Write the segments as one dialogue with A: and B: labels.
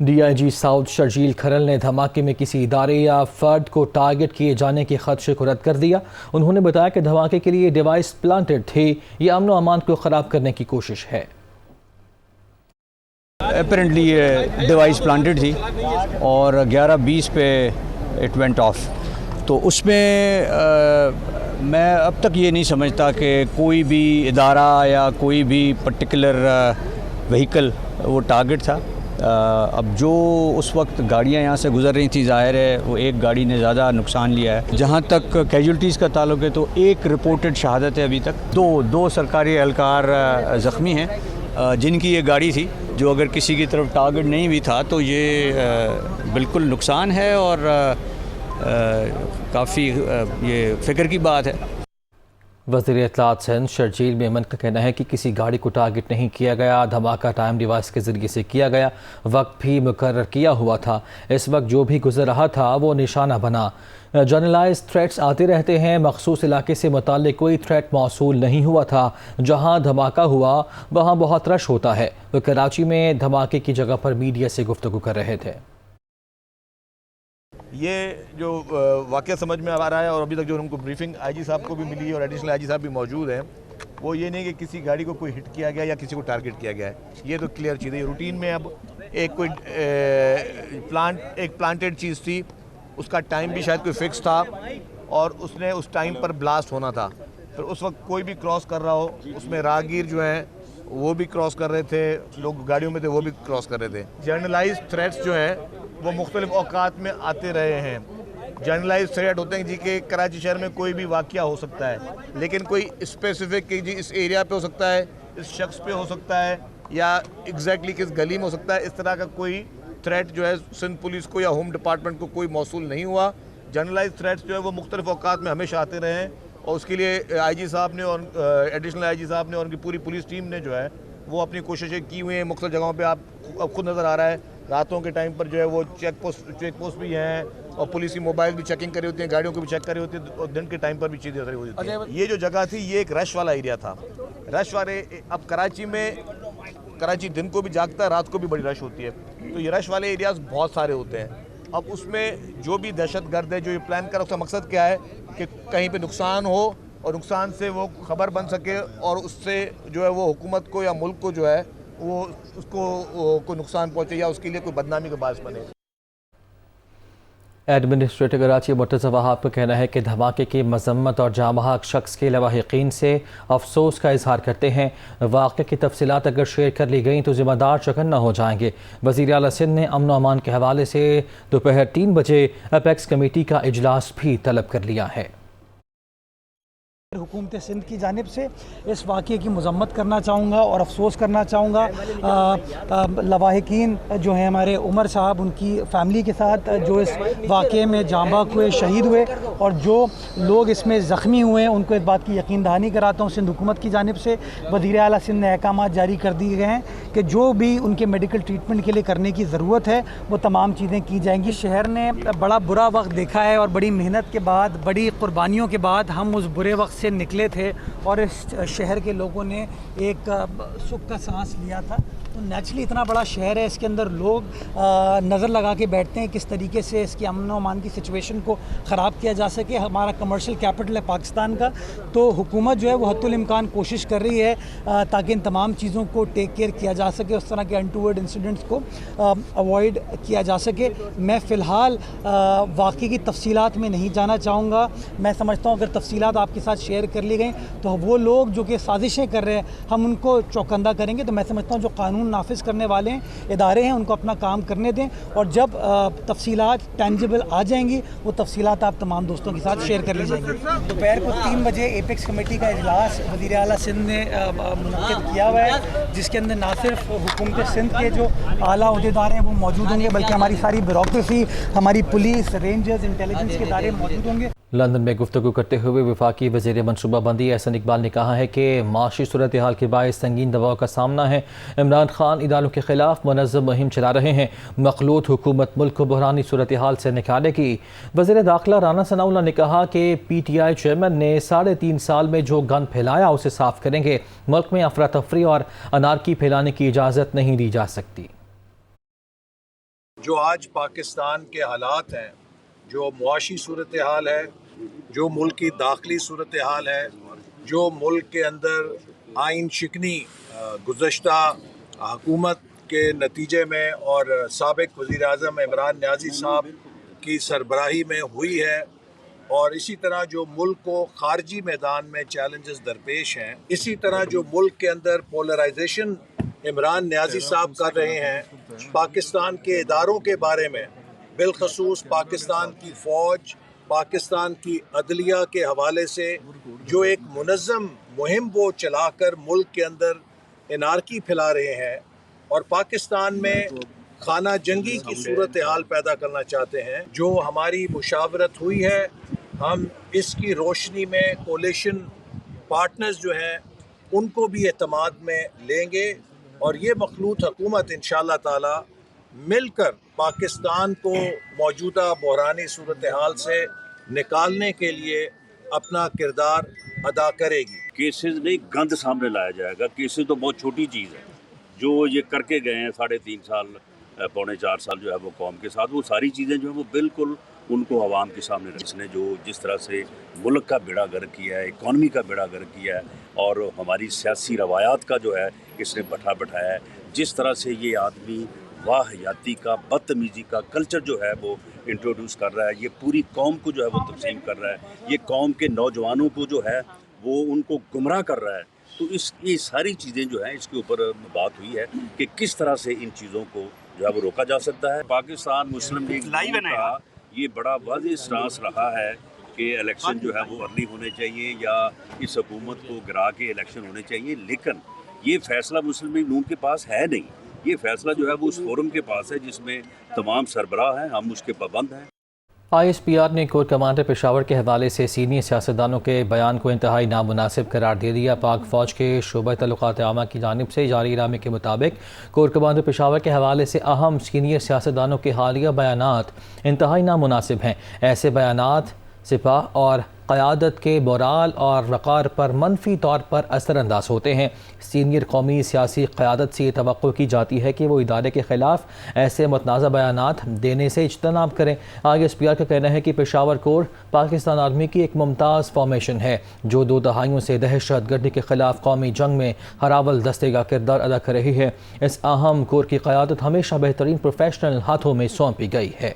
A: DIG south Sharjeel खरल ने धमाके में किसी इदारे या फर्द को टारगेट किए जाने के खदशे को रद्द कर दिया। उन्होंने बताया कि धमाके के लिए डिवाइस प्लांटेड थे, ये अमन व अमान को ख़राब करने की कोशिश है।
B: अपेरेंटली ये डिवाइस प्लांटेड थी और 11:20 पे इट वेंट ऑफ। तो उसमें मैं अब तक ये नहीं समझता कि कोई भी इदारा या कोई भी पर्टिकुलर व्हीकल वो टारगेट था। अब जो उस वक्त गाड़ियाँ यहाँ से गुज़र रही थी, ज़ाहिर है वो एक गाड़ी ने ज़्यादा नुकसान लिया है। जहाँ तक कैजुअल्टीज़ का ताल्लुक है तो एक रिपोर्टेड शहादत है अभी तक। दो सरकारी एहलकार ज़ख्मी हैं जिनकी ये गाड़ी थी, जो अगर किसी की तरफ टारगेट नहीं भी था तो ये बिल्कुल नुकसान है और काफ़ी ये फ़िक्र की बात है।
A: वज़ीर इत्तलात सिंध शर्जील मेमन का कहना है कि किसी गाड़ी को टारगेट नहीं किया गया। धमाका टाइम डिवाइस के ज़रिए से किया गया, वक्त भी मुकर्रर किया हुआ था। इस वक्त जो भी गुजर रहा था वो निशाना बना। जनरलाइज थ्रेट्स आते रहते हैं, मखसूस इलाके से मुताल्लिक कोई थ्रेट मौसूल नहीं हुआ था। जहाँ धमाका हुआ वहाँ बहुत रश होता है। वो कराची में धमाके की जगह पर मीडिया से गुफ्तगू कर रहे थे।
C: ये जो वाक़या समझ में आ रहा है और अभी तक जो उनको ब्रीफिंग IG साहब को भी मिली है और एडिशनल IG साहब भी मौजूद हैं, वो ये नहीं कि किसी गाड़ी को कोई हिट किया गया या किसी को टारगेट किया गया है। ये तो क्लियर चीज़ है। ये रूटीन में अब एक प्लांटेड चीज़ थी, उसका टाइम भी शायद कोई फिक्स था और उसने उस टाइम पर ब्लास्ट होना था। फिर उस वक्त कोई भी क्रॉस कर रहा हो, उसमें राहगीर जो हैं वो भी क्रॉस कर रहे थे, लोग गाड़ियों में थे वो भी क्रॉस कर रहे थे। जर्नलाइज थ्रेट्स जो हैं वो मुख्तलिफ औकात में आते रहे हैं। जर्नलाइज थ्रेट होते हैं जी कि कराची शहर में कोई भी वाक़या हो सकता है, लेकिन कोई स्पेसिफिक कि जी इस एरिया पे हो सकता है, इस शख्स पे हो सकता है या एग्जैक्टली किस गली में हो सकता है, इस तरह का कोई थ्रेट जो है सिंध पुलिस को या होम डिपार्टमेंट को कोई मौसूल नहीं हुआ। जर्नलाइज थ्रेट्स जो है वो मुख्तलिफ औकात में हमेशा आते रहे हैं और उसके लिए IG साहब ने और एडिशनल IG साहब ने और उनकी पूरी पुलिस टीम ने जो है वो अपनी कोशिशें की हुई हैं। मुख्तलिफ जगहों पे आप खुद नज़र आ रहा है, रातों के टाइम पर जो है वो चेक पोस्ट भी हैं और पुलिस की मोबाइल भी चेकिंग करी होती है, गाड़ियों को भी चेक करी होती है और दिन के टाइम पर भी चीज़ें करी होती है। ये जो जगह थी ये एक रश वाला एरिया था। रश वाले अब कराची दिन को भी जागता है, रात को भी बड़ी रश होती है, तो ये रश वाले एरियाज बहुत सारे होते हैं। अब उसमें जो भी दहशतगर्द है जो ये प्लान कर, उसका मकसद क्या है कि कहीं पे नुकसान हो और नुकसान से वो खबर बन सके और उससे जो है वो हुकूमत को या मुल्क को जो है वो उसको कोई नुकसान पहुंचे या उसके लिए कोई बदनामी का बायस बने।
A: एडमिनिस्ट्रेटर कराची मुर्तज़ा वहाब का कहना है कि धमाके की मजम्मत और जामहक शख्स के लवाहिकीन से अफसोस का इजहार करते हैं। वाक़े की तफसीलात अगर शेयर कर ली गई तो ज़िम्मेदार चौकन्ना हो जाएंगे। वज़ीर आला सिंध ने अमन व अमान के हवाले से दोपहर 3 बजे अपेक्स कमेटी का इजलास भी तलब कर लिया है।
D: हुकूमत सिंध की जानिब से इस वाक़े की मज़म्मत करना चाहूँगा और अफसोस करना चाहूँगा लवाहिकीन जो हैं हमारे उमर साहब, उनकी फ़ैमिली के साथ जो इस वाक़े में जांबाक हुए, शहीद हुए और जो लोग इसमें ज़ख्मी हुए हैं उनको इस बात की यकीन दहानी कराता हूँ। सिंध हुकूमत की जानिब से वज़ीर आला सिंध ने अहकाम जारी कर दिए गए हैं कि जो भी उनके मेडिकल ट्रीटमेंट के लिए करने की ज़रूरत है वो तमाम चीज़ें की जाएंगी। शहर ने बड़ा बुरा वक्त देखा है और बड़ी मेहनत के बाद, बड़ी क़ुरबानियों के बाद हम उस बुरे वक्त से निकले थे और इस शहर के लोगों ने एक सुख का सांस लिया था। तो नेचुरली इतना बड़ा शहर है, इसके अंदर लोग नज़र लगा के बैठते हैं किस तरीके से इसकी अमन व अमान की सिचुएशन को ख़राब किया जा सके। हमारा कमर्शियल कैपिटल है पाकिस्तान का, तो हुकूमत जो है वो हद्दुल इम्कान कोशिश कर रही है ताकि इन तमाम चीज़ों को टेक केयर किया जा सके, उस तरह के अनटूवर्ड इंसिडेंट्स को अवॉइड किया जा सके। मैं फ़िलहाल वाक़े की तफसीलात में नहीं जाना चाहूँगा। मैं समझता हूँ अगर तफसीलात आपके साथ शेयर कर ली गई तो वो लोग जो कि साजिशें कर रहे हैं हम उनको चौकंदा करेंगे। तो मैं समझता हूँ जो कानून नाफिज करने वाले हैं इदारे हैं उनको अपना काम करने दें और जब तफसीलात टेंजिबल आ जाएंगी वो तफसीलात आप तमाम दोस्तों के साथ शेयर कर ली जाएंगी। दोपहर को 3 बजे एपेक्स कमेटी का इजलास वज़ीर आला सिंध ने मुनक्किद किया हुआ है, जिसके अंदर ना सिर्फ हुकूमत सिंध के जो आला अहदेदार हैं वो मौजूद होंगे बल्कि हमारी सारी ब्यूरोक्रेसी, हमारी पुलिस, रेंजर्स, इंटेलिजेंस के इदारे मौजूद होंगे।
A: लंदन में गुफ्तगू करते हुए वफाकी वज़ीर मनसूबाबंदी एहसन इकबाल ने कहा है कि माशी सूरत हाल के बायस संगीन दबाव का सामना है। इमरान खान इदारों के खिलाफ मुनज़्ज़म मुहिम चला रहे हैं। मखलूत हुकूमत मुल्क को बहरानी सूरत हाल से निकालेगी। वज़ीर दाखिला राना सनाउल्लाह ने कहा कि PTI चेयरमैन ने 3.5 साल में जो गन फैलाया उसे साफ करेंगे। मुल्क में अफरा तफरी और अनारकी फैलाने की इजाज़त नहीं दी जा सकती।
E: जो आज पाकिस्तान के हालात हैं, जो मुआशी सूरत हाल है, जो मुल्क की दाखिली सूरत हाल है, जो मुल्क के अंदर आइन शिकनी गुज़श्ता हुकूमत के नतीजे में और साबिक़ वज़ीर आज़म इमरान नियाज़ी साहब की सरबराही में हुई है, और इसी तरह जो मुल्क को खारजी मैदान में चैलेंजेस दरपेश हैं, इसी तरह जो मुल्क के अंदर पोलराइजेशन इमरान नियाज़ी साहब कर रहे हैं, पाकिस्तान के इदारों के बारे में, बिलखसूस पाकिस्तान की फ़ौज, पाकिस्तान की अदलिया के हवाले से जो एक मुनज़्ज़म मुहिम वो चलाकर मुल्क के अंदर इनारकी फैला रहे हैं और पाकिस्तान में खाना जंगी की सूरत हाल पैदा करना चाहते हैं। जो हमारी मुशावरत हुई है, हम इसकी रोशनी में कोलिशन पार्टनर्स जो हैं उनको भी एतमाद में लेंगे और ये मखलूत हुकूमत इंशाअल्लाह ताला मिलकर पाकिस्तान को मौजूदा बहरानी सूरत हाल से निकालने के लिए अपना किरदार अदा करेगी।
F: केसेस नहीं, गंद सामने लाया जाएगा। केसेस तो बहुत छोटी चीज़ है, जो ये करके गए हैं 3.5 साल पौने 4 साल जो है वो कौम के साथ, वो सारी चीज़ें जो है वो बिल्कुल उनको आवाम के सामने इसने जो जिस तरह से मुल्क का बेड़ा गर्क किया है, इकॉनमी का बेड़ा गर्क किया है और हमारी सियासी रवायात का जो है इसने बैठाया है, जिस तरह से ये आदमी वाहियाती का, बदतमीज़ी का कल्चर जो है वो इंट्रोड्यूस कर रहा है, ये पूरी कौम को जो है वो तकसीम कर रहा है, ये कौम के नौजवानों को जो है वो उनको गुमराह कर रहा है। तो ये सारी चीज़ें जो हैं इसके ऊपर बात हुई है कि किस तरह से इन चीज़ों को जो है वो रोका जा सकता है। पाकिस्तान मुस्लिम लीग का ये बड़ा वाज़ेह स्टांस रहा है कि इलेक्शन जो है वो अर्ली होने चाहिए या इस हुकूमत को गिरा के इलेक्शन होने चाहिए, लेकिन ये फैसला मुस्लिम लीग नून के पास है नहीं। ये फैसला जो है वो उस फोरम के पास है जिसमें तमाम सरबराह हैं, हम उसके पाबंद हैं।
A: ISPR ने कोर कमांडर पेशावर के हवाले से सीनियर सियासतदानों के बयान को इंतहाई नामुनासिब करार दे दिया। पाक फ़ौज के शोबा तल्लुकात आमा की जानिब से जारी इनामे के मुताबिक कोर कमांडर पेशावर के हवाले से अहम सीनियर सियासतदानों के हालिया बयानात इंतहाई नामुनासिब हैं। ऐसे बयानात सिपाह और क़यादत के मोराल और वक़ार पर मनफी तौर पर असरअंदाज होते हैं। सीनियर कौमी सियासी क़यादत से ये तवक्को की जाती है कि वो इदारे के ख़िलाफ़ ऐसे मतनाज़ा बयानात देने से इज्तनाब करें। ISPR का कहना है कि पेशावर कोर पाकिस्तान आर्मी की एक मुमताज़ फॉर्मेशन है जो 2 दहाइयों से दहशत गर्दी के ख़िलाफ़ कौमी जंग में हरावल दस्ते का किरदार अदा कर रही है। इस अहम कोर की क़यादत हमेशा बेहतरीन प्रोफेशनल हाथों में सौंपी गई है।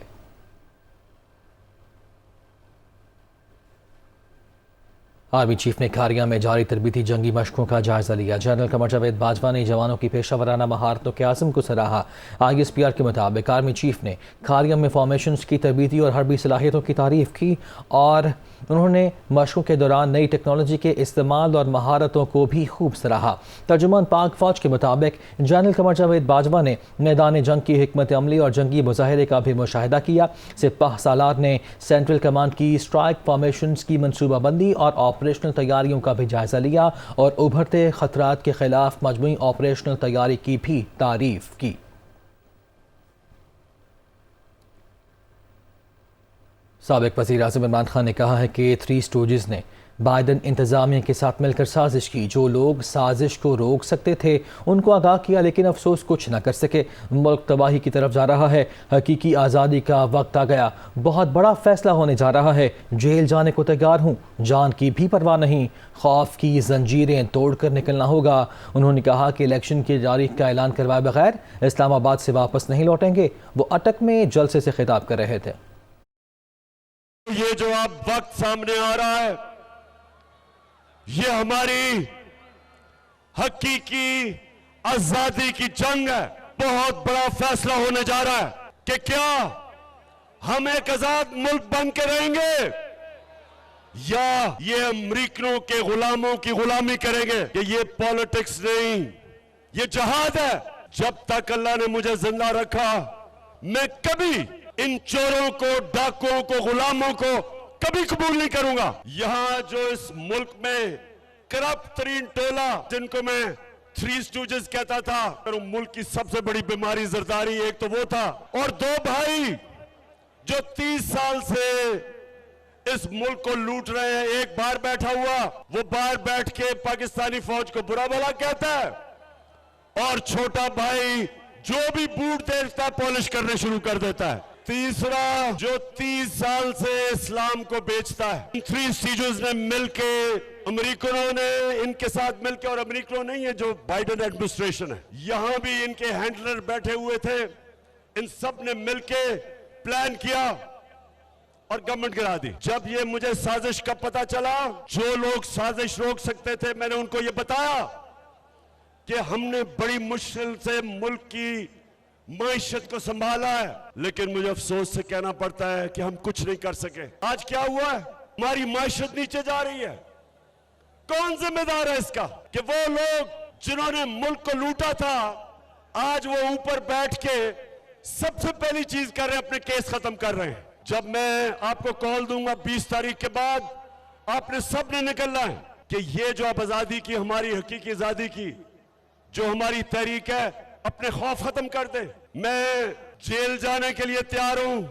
A: आर्मी चीफ ने खारिया में जारी तरबीती जंगी मशकों का जायजा लिया। जनरल कमर जावेद बाजवा ने जवानों की पेशावराना महारतों के आज़म को सराहा। ISPR के मुताबिक आर्मी चीफ ने खारिया में फॉर्मेशंस की तरबीती और हरबी सलाहियतों की तारीफ़ की और उन्होंने मशकों के दौरान नई टेक्नोलॉजी के इस्तेमाल और महारतों को भी खूब सराहा। तर्जुमान पाक फ़ौज के मुताबिक जनरल कमर जावेद बाजवा ने मैदान जंग की हिकमत अमली और जंगी मुजाहिरे का भी मुशाहिदा किया। सिपाह सालार ने सेंट्रल कमांड की स्ट्राइक फॉर्मेशंस की मनसूबाबंदी और ऑपरेशनल तैयारियों का भी जायजा लिया और उभरते खतरात के खिलाफ मजमूई ऑपरेशनल तैयारी की भी तारीफ की। साबिक वज़ीर आज़म इमरान खान ने कहा है कि 3 स्टूडेंट्स ने बाइडन इंतज़ामिया के साथ मिलकर साजिश की। जो लोग साजिश को रोक सकते थे उनको आगाह किया, लेकिन अफसोस कुछ न कर सके। मुल्क तबाही की तरफ जा रहा है। हकीकी आज़ादी का वक्त आ गया। बहुत बड़ा फैसला होने जा रहा है। जेल जाने को तैयार हूँ, जान की भी परवाह नहीं। खौफ की जंजीरें तोड़कर निकलना होगा। उन्होंने कहा कि इलेक्शन की तारीख का ऐलान करवाए बगैर इस्लामाबाद से वापस नहीं लौटेंगे। वो अटक में जलसे से खिताब कर रहे थे।
G: ये जो अब वक्त सामने आ रहा है, ये हमारी हकीकी आजादी की जंग है। बहुत बड़ा फैसला होने जा रहा है कि क्या हम एक आजाद मुल्क बन के रहेंगे या ये अमरीकियों के गुलामों की गुलामी करेंगे। कि ये पॉलिटिक्स नहीं, ये जहाद है। जब तक अल्लाह ने मुझे जिंदा रखा, मैं कभी इन चोरों को, डाकुओं को, गुलामों को कभी कबूल नहीं करूंगा। यहां जो इस मुल्क में करप्ट तरीन टोला, जिनको मैं 3 स्टूजेस कहता था, और मुल्क की सबसे बड़ी बीमारी जरदारी, एक तो वो था, और 2 भाई जो 30 साल से इस मुल्क को लूट रहे हैं। एक बाहर बैठा हुआ, वो बाहर बैठ के पाकिस्तानी फौज को बुरा भला कहता है, और छोटा भाई जो भी बूट देखता है पॉलिश करने शुरू कर देता है। तीसरा, जो 30 साल से इस्लाम को बेचता है। थ्री स्टीजर्स ने मिलके, अमेरिकनों ने इनके साथ मिलके, और अमेरिकनों नहीं है जो बाइडेन एडमिनिस्ट्रेशन है, यहां भी इनके हैंडलर बैठे हुए थे, इन सब ने मिलके प्लान किया और गवर्नमेंट गिरा दी। जब ये मुझे साजिश का पता चला, जो लोग साजिश रोक सकते थे, मैंने उनको ये बताया कि हमने बड़ी मुश्किल से मुल्क की मईशत को संभाला है, लेकिन मुझे अफसोस से कहना पड़ता है कि हम कुछ नहीं कर सके। आज क्या हुआ है? हमारी मईशत नीचे जा रही है। कौन जिम्मेदार है इसका कि वो लोग जिन्होंने मुल्क को लूटा था, आज वो ऊपर बैठ के सबसे पहली चीज कर रहे हैं, अपने केस खत्म कर रहे हैं। जब मैं आपको कॉल दूंगा 20 तारीख के बाद, आपने सब ने निकलना है कि ये जो आप आजादी की, हमारी हकीकी आजादी की जो हमारी तहरीक है, अपने खौफ खत्म कर दे। मैं जेल जाने के लिए तैयार हूं,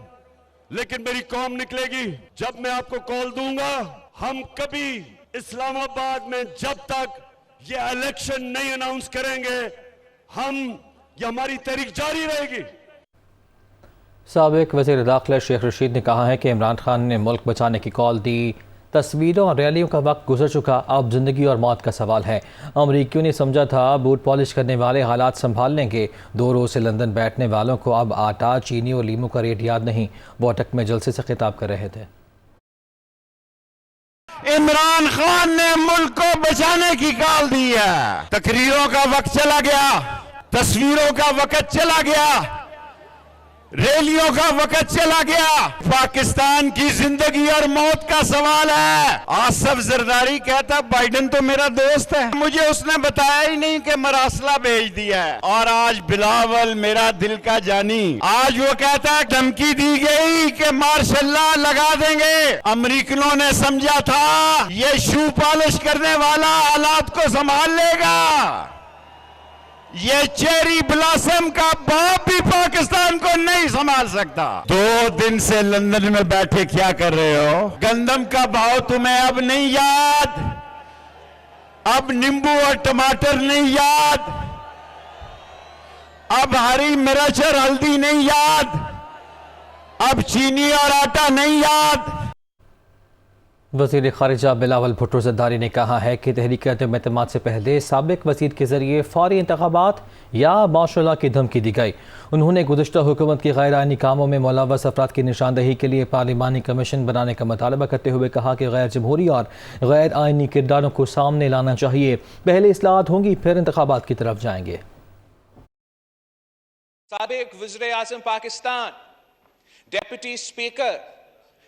G: लेकिन मेरी कौम निकलेगी। जब मैं आपको कॉल दूंगा, हम कभी इस्लामाबाद में जब तक ये इलेक्शन नहीं अनाउंस करेंगे, ये हमारी तहरीक जारी रहेगी।
A: साबिक वज़ीर दाखिला शेख रशीद ने कहा है कि इमरान खान ने मुल्क बचाने की कॉल दी, तस्वीरों और रैलियों का वक्त गुजर चुका, अब ज़िंदगी और मौत का सवाल है। अमरीकियों ने समझा था बूट पॉलिश करने वाले हालात संभाल लेंगे। 2 रोज़ से लंदन बैठने वालों को अब आटा, चीनी और लीमू का रेट याद नहीं। बोटक में जलसे से खिताब कर रहे थे।
H: इमरान खान ने मुल्क को बचाने की कॉल दी है। तकरीरों का वक्त चला गया, तस्वीरों का वक्त चला गया, रैलियों का वक्त चला गया। पाकिस्तान की जिंदगी और मौत का सवाल है। आसफ जरदारी कहता बाइडेन तो मेरा दोस्त है, मुझे उसने बताया ही नहीं कि मरासला भेज दिया है। और आज बिलावल मेरा दिल का जानी, आज वो कहता है धमकी दी गई कि मार्शल्लाह लगा देंगे। अमेरिकनों ने समझा था ये शू पॉलिश करने वाला हालात को संभाल लेगा। ये चेरी ब्लॉसम का बाप भी पाकिस्तान को नहीं संभाल सकता। 2 दिन से लंदन में बैठे क्या कर रहे हो? गंदम का भाव तुम्हें अब नहीं याद, अब नींबू और टमाटर नहीं याद, अब हरी मिर्च और हल्दी नहीं याद, अब चीनी और आटा नहीं याद।
A: वज़ीर ख़ारिजा बिलावल भुट्टो ज़रदारी ने कहा है कि तहरीक एतमाद से पहले साबिक वज़ीर के ज़रिए फ़ौरी इंतख़ाबात या मार्शल लॉ की धमकी दी गई। उन्होंने गुज़श्ता हुकूमत की गैर आइनी कामों में मुलव्वस अफराद की निशानदही के लिए पार्लिमानी कमीशन बनाने का मुतालबा करते हुए कहा कि गैर जमहूरी और गैर आइनी किरदारों को सामने लाना चाहिए। पहले इस्लाहात होंगी, फिर इंतख़ाबात की तरफ जाएंगे।
I: साबिक वज़ीर आज़म पाकिस्तान, डेप्यूटी स्पीकर,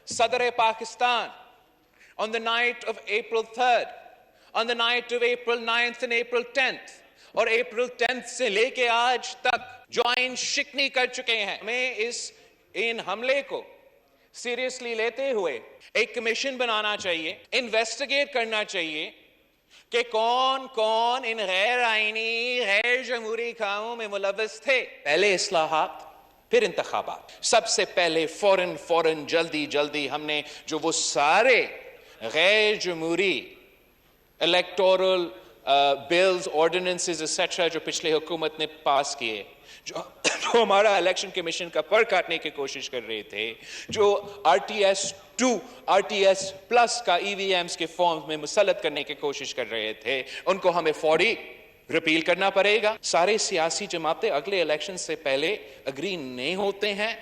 I: सदर Pakistan, on the night of April 3rd, on the night of April 9th and April 10th, और April 10th से लेके आज तक जो आइन शिकनी कर चुके हैं, हमें इन हमले को सीरियसली लेते हुए एक कमीशन बनाना चाहिए, इन्वेस्टिगेट करना चाहिए कि कौन कौन इन गैर आइनी, गैर जमहूरी कामों में मुलव्वस थे। पहले इस्लाहात, फिर इंतखाबात। सबसे पहले फौरन जल्दी हमने जो वो सारे गैर जमहूरी इलेक्टोरल बिल्स, ऑर्डिनेंसेस एक्सेट्रा जो पिछले हुकूमत ने पास किए, जो हमारा इलेक्शन कमीशन का पर काटने की कोशिश कर रहे थे, जो RTS 2, RTS प्लस का EVMs के फॉर्म में मुसल्लत करने की कोशिश कर रहे थे, उनको हमें फौरी रिपील करना पड़ेगा। सारे सियासी जमातें अगले इलेक्शन से पहले अग्री नहीं होते हैं,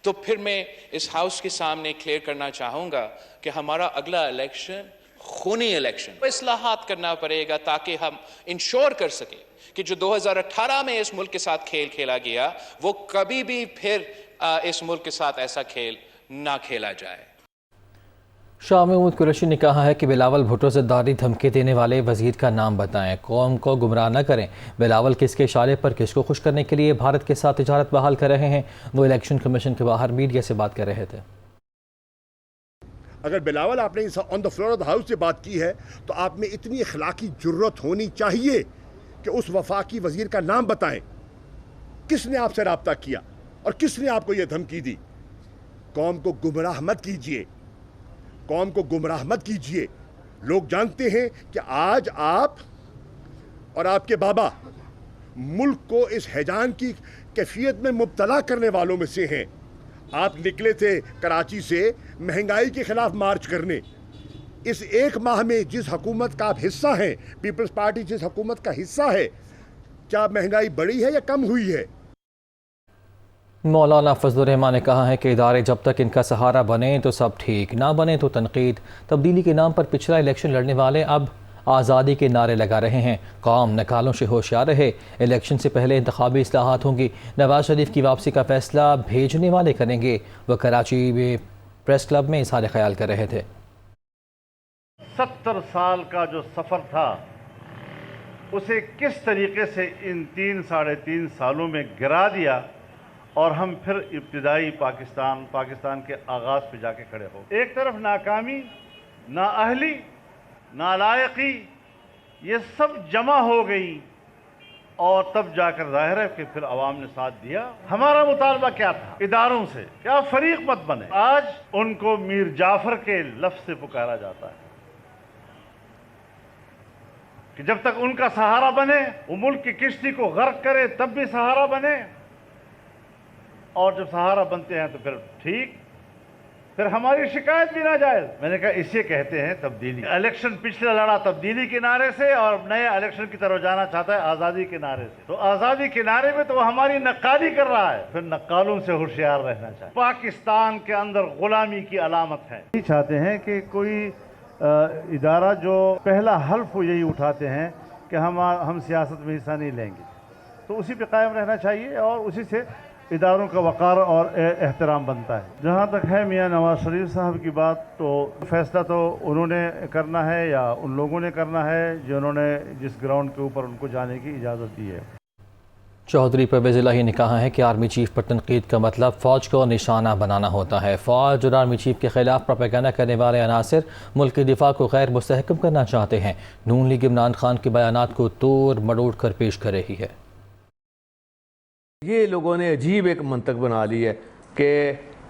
I: तो फिर मैं इस हाउस के सामने क्लियर करना चाहूंगा कि हमारा अगला इलेक्शन खूनी इलेक्शन। इस्लाहात करना पड़ेगा ताकि हम इंश्योर कर सके कि जो 2018 में इस मुल्क के साथ खेल खेला गया, वो कभी भी फिर इस मुल्क के साथ ऐसा खेल ना खेला जाए।
A: शाह महमूद कुरैशी ने कहा है कि बिलावल भुट्टो ज़रदारी धमकी देने वाले वज़ीर का नाम बताएं, कौम को गुमराह न करें। बिलावल किसके इशारे पर किसको खुश करने के लिए भारत के साथ तिजारत बहाल कर रहे हैं। वो इलेक्शन कमीशन के बाहर मीडिया से बात कर रहे थे।
J: अगर बिलावल आपने on the floor of the house से बात की है, तो आप में इतनी अखलाकी जुर्रत होनी चाहिए कि उस वफाकी वज़ीर का नाम बताएं। किसने आपसे रब्ता किया और किसने आपको यह धमकी दी? कौम को गुमराह मत कीजिए, कौम को गुमराह मत कीजिए। लोग जानते हैं कि आज आप और आपके बाबा मुल्क को इस हैजान की कैफियत में मुब्तला करने वालों में से हैं। आप निकले थे कराची से महंगाई के खिलाफ मार्च करने। इस एक माह में जिस हुकूमत का आप हिस्सा हैं, पीपल्स पार्टी जिस हुकूमत का हिस्सा है, क्या महंगाई बढ़ी है या कम हुई है?
A: मौलाना फजलुर रहमान ने कहा है कि इदारे जब तक इनका सहारा बने तो सब ठीक, ना बने तो तनकीद। तब्दीली के नाम पर पिछला इलेक्शन लड़ने वाले अब आज़ादी के नारे लगा रहे हैं। कौम नकालों से होशियार रहे, इलेक्शन से पहले इंतखाबी इस्लाहात होंगी। नवाज शरीफ की वापसी का फैसला भेजने वाले करेंगे। वह कराची में प्रेस क्लब में इज़हार ख्याल कर रहे थे।
K: 70 साल का जो सफ़र था उसे किस तरीके से इन 3-3.5 सालों में गिरा दिया और हम फिर इब्तिदाई पाकिस्तान के आगाज़ पे जाके खड़े हो। एक तरफ नाकामी, नाअहली, नालायकी, ये सब जमा हो गई और तब जाकर जाहिर है कि फिर अवाम ने साथ दिया। हमारा मुतालबा क्या था इदारों से, क्या फरीक मत बने। आज उनको मीर जाफर के लफ्ज़ से पुकारा जाता है कि जब तक उनका सहारा बने, वो मुल्क की किश्ती को गर्क करे, तब भी सहारा बने, और जब सहारा बनते हैं तो फिर ठीक, फिर हमारी शिकायत भी ना जाए। मैंने कहा इसे कहते हैं तब्दीली। इलेक्शन पिछले लड़ा तब्दीली के नारे से और नए इलेक्शन की तरफ जाना चाहता है आज़ादी के नारे से। तो आज़ादी के नारे में तो वो हमारी नक्काली कर रहा है, फिर नक्कालों से होशियार रहना चाहिए। पाकिस्तान के अंदर गुलामी की अलामत है। ये चाहते हैं कि कोई इदारा जो पहला हल्फ यही उठाते हैं कि हम सियासत में हिस्सा नहीं लेंगे, तो उसी पे कायम रहना चाहिए और उसी से इदारों का वक़ार और एहतराम बनता है। जहाँ तक है मियाँ नवाज शरीफ साहब की बात, तो फैसला तो उन्होंने करना है या उन लोगों ने करना है जिन्होंने जिस ग्राउंड के ऊपर उनको जाने की इजाज़त दी है।
A: चौधरी परवेज़ इलाही ने कहा है कि आर्मी चीफ पर तनकीद का मतलब फ़ौज को निशाना बनाना होता है। फ़ौज और आर्मी चीफ के खिलाफ प्रोपेगेंडा करने वाले अनासर मुल्क के दिफा को गैर मुस्तहकम करना चाहते हैं। नून लीग इमरान खान के बयानात को तोड़ मरोड़ कर पेश कर रही है।
L: ये लोगों ने अजीब एक मंतक बना ली है कि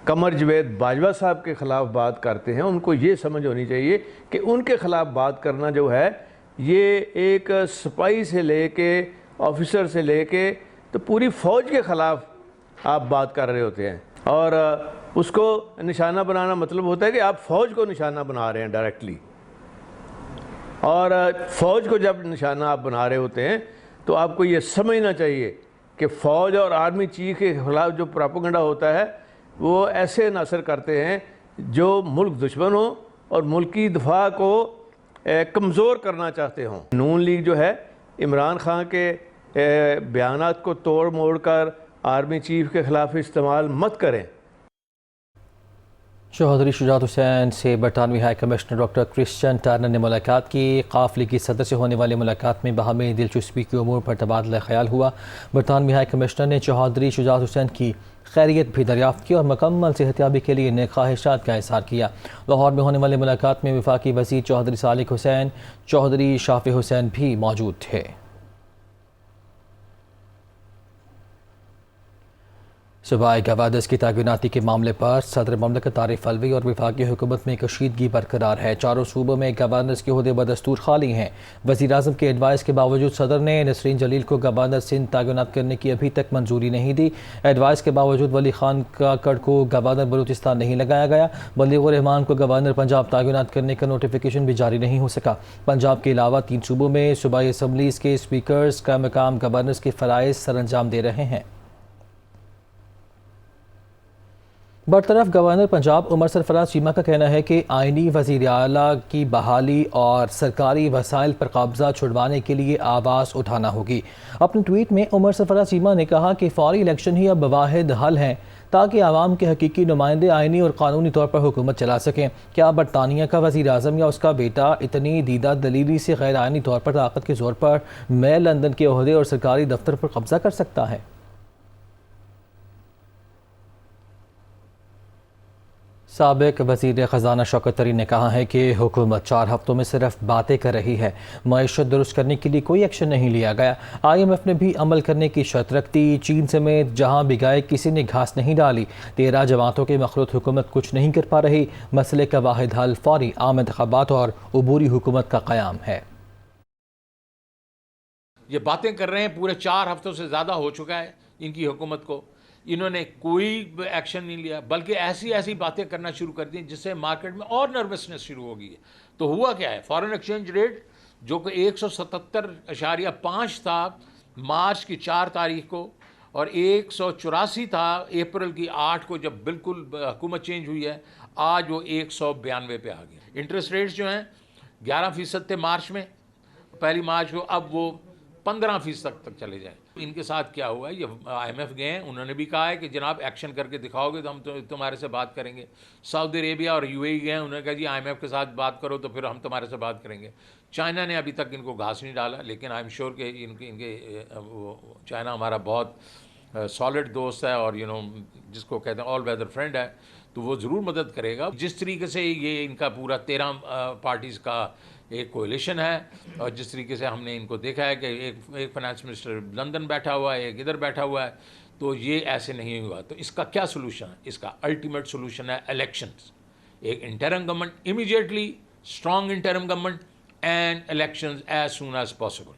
L: कमर जवेद बाजवा साहब के ख़िलाफ़ बात करते हैं। उनको ये समझ होनी चाहिए कि उनके ख़िलाफ़ बात करना जो है ये एक सिपाही से लेके ऑफिसर से लेके तो पूरी फ़ौज के ख़िलाफ़ आप बात कर रहे होते हैं, और उसको निशाना बनाना मतलब होता है कि आप फ़ौज को निशाना बना रहे हैं डायरेक्टली। और फ़ौज को जब निशाना आप बना रहे होते हैं तो आपको ये समझना चाहिए कि फ़ौज और आर्मी चीफ के ख़िलाफ़ जो प्रोपेगेंडा होता है वो ऐसे अनासर करते हैं जो मुल्क दुश्मन हो और मुल्की दफा को कमज़ोर करना चाहते हों। नून लीग जो है इमरान खान के बयानात को तोड़ मोड़ कर आर्मी चीफ के ख़िलाफ़ इस्तेमाल मत करें।
A: चौधरी शुजात हुसैन से बरतानवी high commissioner doctor Christian Turner ने मुलाकात की। काफ़िले की सदर से होने वाली मुलाकात में बाहमी दिलचस्पी के उमूर पर तबादला ख्याल हुआ। बरतानवी हाई कमिश्नर ने चौधरी शुजात हुसैन की खैरियत भी दरियाफ्त की और मुकम्मल सेहतियाबी के लिए नेक ख्वाहिशात का इज़हार किया। लाहौर में होने वाली मुलाकात में वफाकी वज़ीर चौधरी सालिक हुसैन, चौधरी शाफी हुसैन भी मौजूद थे। सूबाई गवादर्स की तैनाती के मामले पर सदर ममलकत आरिफ अलवी और वफाकी हुकूमत में कशीदगी बरकरार है। चारों सूबों में गवर्नर्स के ओहदे बदस्तूर खाली हैं। वज़ीर आज़म के एडवाइस के बावजूद सदर ने नसरीन जलील को गवर्नर सिंध तैनात करने की अभी तक मंजूरी नहीं दी। एडवाइस के बावजूद वली खान काकड़ को गवर्नर बलूचिस्तान नहीं लगाया गया। बलीगुर रहमान को गवर्नर पंजाब तैनात करने का नोटिफिकेशन भी जारी नहीं हो सका। पंजाब के अलावा 3 सूबों में सूबाई असम्बलीज़ के स्पीकर्स का मकाम गवर्नर्स के फ़राइज़ सर अंजाम दे रहे हैं। बरतरफ गवर्नर पंजाब उमर सरफराज चीमा का कहना है कि आइनी वज़ीर आला की बहाली और सरकारी वसाइल पर कब्जा छुड़वाने के लिए आवाज़ उठाना होगी। अपने ट्वीट में उमर सरफराज चीमा ने कहा कि फौरी इलेक्शन ही अब वाहिद हल है ताकि आवाम के हकीकी नुमाइंदे आइनी और कानूनी तौर पर हुकूमत चला सकें। क्या बरतानिया का वज़ीर आज़म या उसका बेटा इतनी दीदा दलीली से गैर आइनी तौर पर ताकत के ज़ोर पर मैं लंदन के ओहदे और सरकारी दफ्तर पर कब्जा कर सकता है? साबिक वज़ीर ख़जाना शौकत तरीन ने कहा है कि हुकूमत 4 हफ्तों में सिर्फ बातें कर रही है, मईशत दुरुस्त करने के लिए कोई एक्शन नहीं लिया गया। IMF ने भी अमल करने की शर्त रख दी। चीन समेत जहां भी गए किसी ने घास नहीं डाली। 13 जमातों के मखलूत हुकूमत कुछ नहीं कर पा रही। मसले का वाहिद हल फौरी आम इंतखाबात और अबूरी हुकूमत का क़याम है।
M: ये बातें कर रहे हैं, पूरे 4 हफ्तों से ज़्यादा हो चुका है। इनकी हुकूमत को, इन्होंने कोई एक्शन नहीं लिया, बल्कि ऐसी ऐसी बातें करना शुरू कर दी जिससे मार्केट में और नर्वसनेस शुरू हो गई है। तो हुआ क्या है, फॉरेन एक्सचेंज रेट जो कि 177.5 था मार्च की 4 तारीख को और 184 था अप्रैल की 8 को जब बिल्कुल हुकूमत चेंज हुई है, आज वो 192 पे आ गया। इंटरेस्ट रेट्स जो हैं 11% थे मार्च में, पहली मार्च को, अब वो 15% तक चले जाए। इनके साथ क्या हुआ है, ये IMF गए हैं, उन्होंने भी कहा है कि जनाब एक्शन करके दिखाओगे तो हम तुम्हारे से बात करेंगे। सऊदी अरेबिया और UAE गए हैं, उन्होंने कहा जी IMF के साथ बात करो तो फिर हम तुम्हारे से बात करेंगे। चाइना ने अभी तक इनको घास नहीं डाला, लेकिन आई एम श्योर कि इनके चाइना हमारा बहुत सॉलिड दोस्त है और जिसको कहते हैं ऑल वेदर फ्रेंड है, तो वो ज़रूर मदद करेगा। जिस तरीके से ये इनका पूरा 13 पार्टीज़ का एक कोalition है और जिस तरीके से हमने इनको देखा है कि एक फाइनेंस मिनिस्टर लंदन बैठा हुआ है, एक इधर बैठा हुआ है, तो ये ऐसे नहीं हुआ। तो इसका क्या सोल्यूशन है? इसका अल्टीमेट सोल्यूशन है इलेक्शंस, एक interim government, immediately strong interim government and elections as soon as possible.